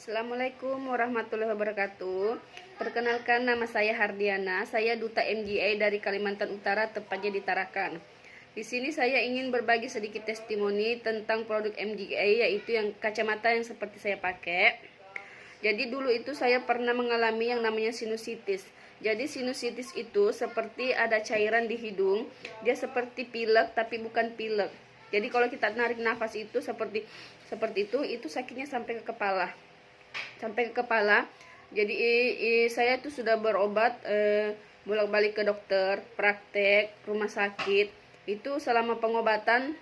Assalamualaikum warahmatullahi wabarakatuh. Perkenalkan, nama saya Hardiana. Saya duta MGA dari Kalimantan Utara, tepatnya di Tarakan. Di sini saya ingin berbagi sedikit testimoni tentang produk MGA, yaitu yang kacamata yang seperti saya pakai. Jadi dulu itu saya pernah mengalami yang namanya sinusitis. Jadi sinusitis itu seperti ada cairan di hidung. Dia seperti pilek tapi bukan pilek. Jadi kalau kita narik nafas itu seperti itu sakitnya sampai ke kepala. Jadi saya tuh sudah berobat, bolak-balik ke dokter, praktek, rumah sakit. Itu selama pengobatan,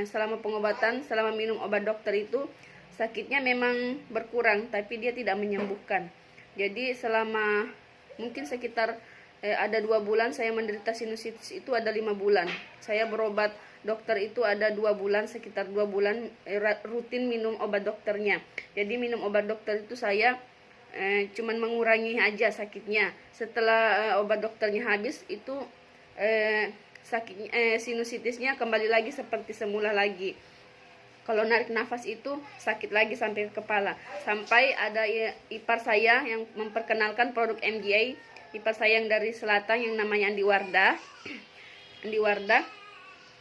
selama minum obat dokter itu sakitnya memang berkurang, tapi dia tidak menyembuhkan. Jadi selama mungkin sekitar ada 2 bulan saya menderita sinusitis, itu ada 5 bulan. Saya berobat dokter itu ada 2 bulan, sekitar 2 bulan rutin minum obat dokternya. Jadi minum obat dokter itu saya cuman mengurangi aja sakitnya. Setelah obat dokternya habis itu sinusitisnya kembali lagi seperti semula lagi. Kalau narik nafas itu sakit lagi sampai ke kepala. Sampai ada ipar saya yang memperkenalkan produk MGA, ipar saya yang dari selatan yang namanya Andi Wardah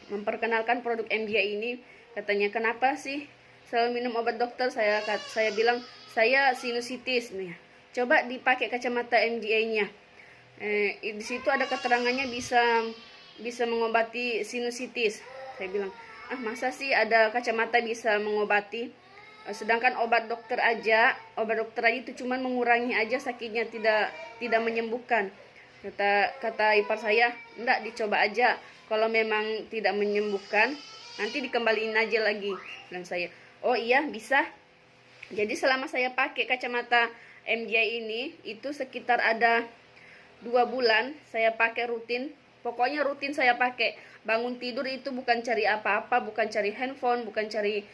memperkenalkan produk MGA ini. Katanya, kenapa sih selalu minum obat dokter? Saya bilang, saya sinusitis nih. Coba dipakai kacamata MGA-nya. Di situ ada keterangannya bisa mengobati sinusitis. Saya bilang, masa sih ada kacamata bisa mengobati? Sedangkan obat dokter aja itu cuma mengurangi aja sakitnya, tidak menyembuhkan. Kata ipar saya, enggak, dicoba aja. Kalau memang tidak menyembuhkan, nanti dikembaliin aja lagi. Bilang saya, oh iya bisa. Jadi selama saya pakai kacamata MGA ini, itu sekitar ada 2 bulan saya pakai rutin. Pokoknya rutin saya pakai. Bangun tidur itu bukan cari apa-apa, bukan cari handphone, bukan cari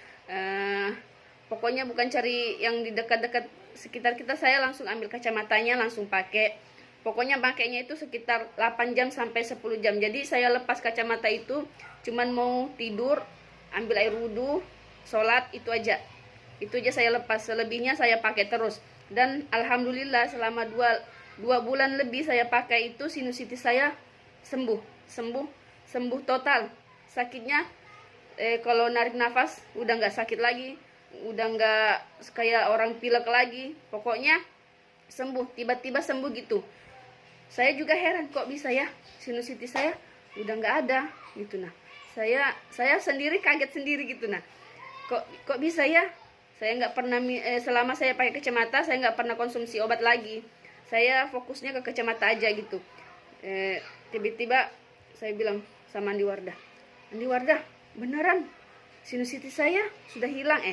pokoknya bukan cari yang di dekat-dekat sekitar kita. Saya langsung ambil kacamatanya, langsung pakai. Pokoknya pakainya itu sekitar 8 jam sampai 10 jam. Jadi saya lepas kacamata itu cuman mau tidur, ambil air wudhu, sholat, itu aja. Itu aja saya lepas. Selebihnya saya pakai terus. Dan alhamdulillah selama 2 bulan lebih saya pakai itu, sinusitis saya sembuh total. Sakitnya kalau narik nafas udah nggak sakit lagi, udah nggak kayak orang pilek lagi. Pokoknya sembuh, tiba-tiba sembuh gitu. Saya juga heran, kok bisa ya sinusitis saya udah nggak ada gitu. Nah, saya sendiri kaget sendiri gitu. Nah, kok bisa ya? Saya nggak pernah selama saya pakai kacamata, saya nggak pernah konsumsi obat lagi. Saya fokusnya ke kacamata aja gitu. Tiba-tiba saya bilang sama Andi Wardah, beneran sinusitis saya sudah hilang,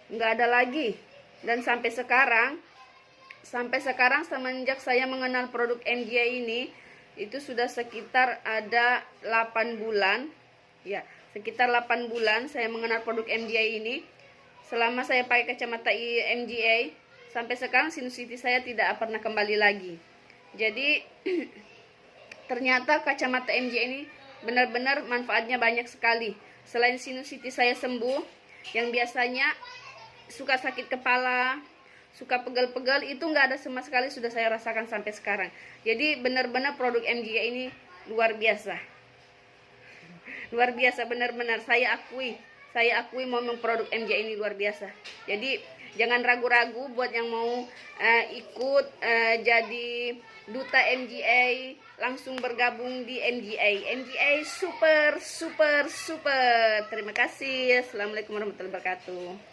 nggak ada lagi. Dan sampai sekarang semenjak saya mengenal produk MGA ini, itu sudah sekitar ada 8 bulan ya, sekitar 8 bulan saya mengenal produk MGA ini. Selama saya pakai kacamata MGA sampai sekarang sinusitis saya tidak pernah kembali lagi. Jadi ternyata kacamata MGA ini benar-benar manfaatnya banyak sekali. Selain sinusitis saya sembuh, yang biasanya suka sakit kepala, suka pegal-pegal, itu nggak ada sama sekali, sudah saya rasakan sampai sekarang. Jadi benar-benar produk MGA ini luar biasa. Luar biasa benar-benar, saya akui memang produk MGA ini luar biasa. Jadi jangan ragu-ragu buat yang mau ikut jadi duta MGA, langsung bergabung di MGA. MGA super. Terima kasih. Assalamualaikum warahmatullahi wabarakatuh.